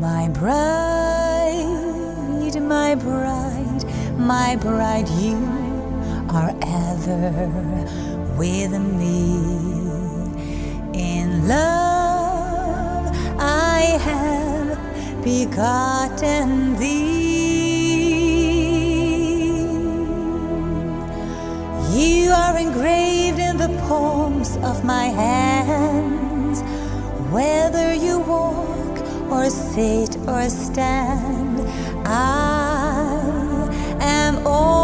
My bride, my bride, my bride, you are ever with me. In love I have begotten thee. You are engraved in the palms of my hands. Whether you walk or sit or stand, I am always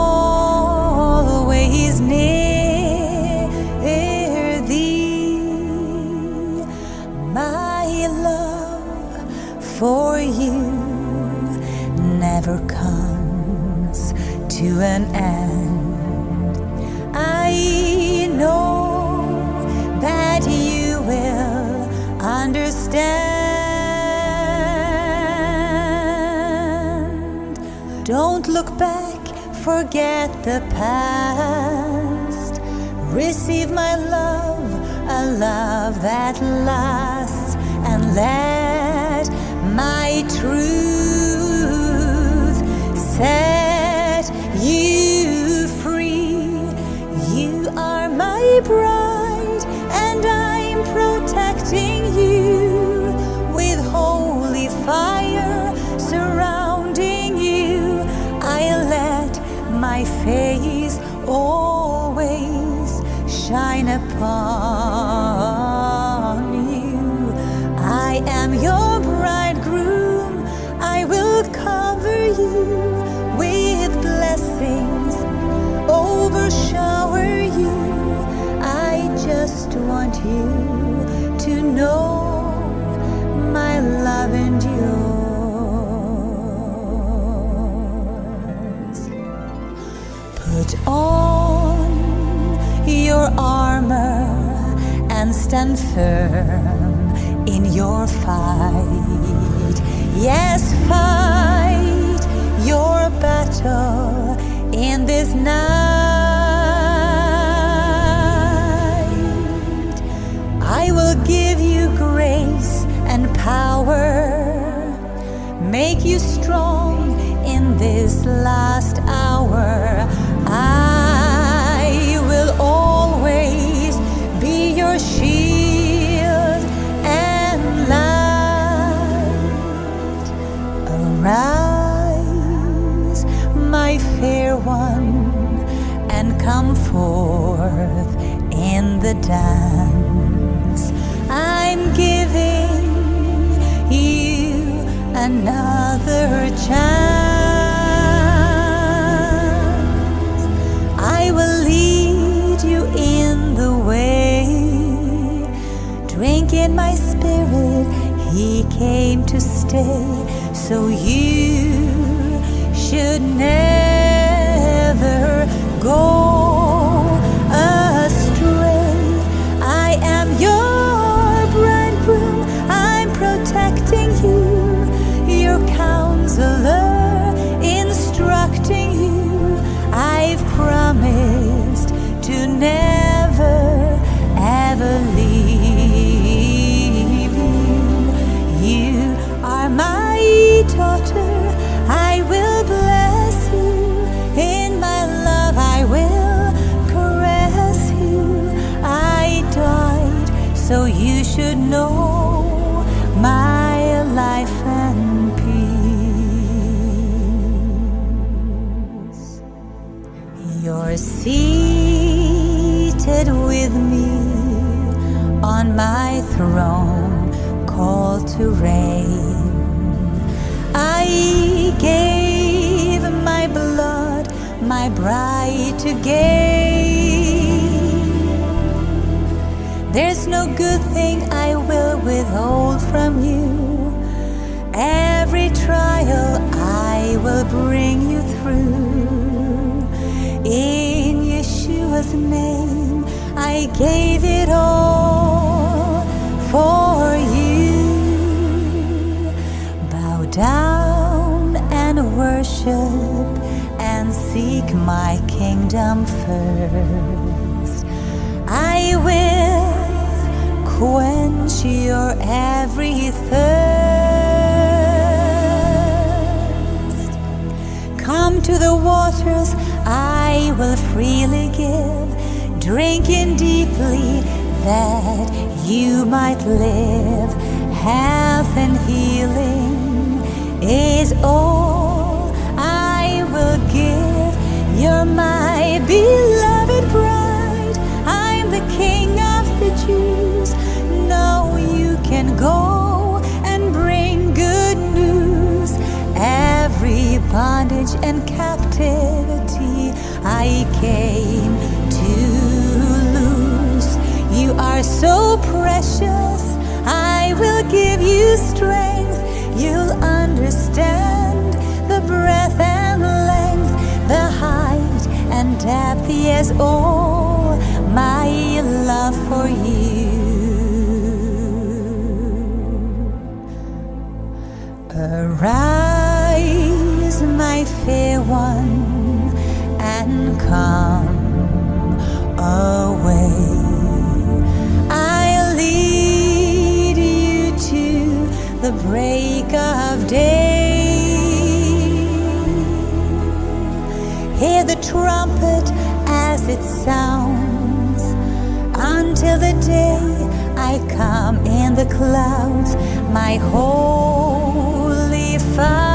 near thee. My love for you never comes to an end. I know that you will understand. Don't look back, forget the past. Receive my love, a love that lasts, and let my truth set you free. You are my bride, and I'm protecting you with holy fire surrounding you. I let my face always shine upon you. I am your bridegroom. I will cover you with blessings, overshower you. I just want you to know my love endures. Put on your armor and stand firm in your fight. Yes, fight your battle in this night. I will give you grace and power, make you strong in this last hour. I will always be your shield and light. Arise, my fair one, and come forth in the dance. I'm giving you another chance. I will lead you in the way. Drink in my spirit, he came to stay. So you should never go astray. I am your bridegroom, I'm protecting you, your counselor, instructing you. I've promised to never ever leave you. You are my daughter, I will bless you. In my love I will caress you. I died so you should know my life and peace. You're seated with me on my throne, called to reign. I gave my blood, my bride to gain. There's no good thing I will withhold from you. Every trial I will bring you through. In Yeshua's name I gave it all for you. Bow down and worship and seek my kingdom first. I will quench your every thirst. waters I will freely give, drinking deeply that you might live. Health and healing is all I will give. You're my beloved bride. I'm the King of the Jews. No, you can go and bring good news. Every bondage and captivity I came to loose. You are so precious, I will give you strength. You'll understand the breadth and length, the height and depth, yes, all my love for you. Arise, my fair one, and come away. I'll lead you to the break of day. Hear the trumpet as it sounds, until the day I come in the clouds, my holy Father.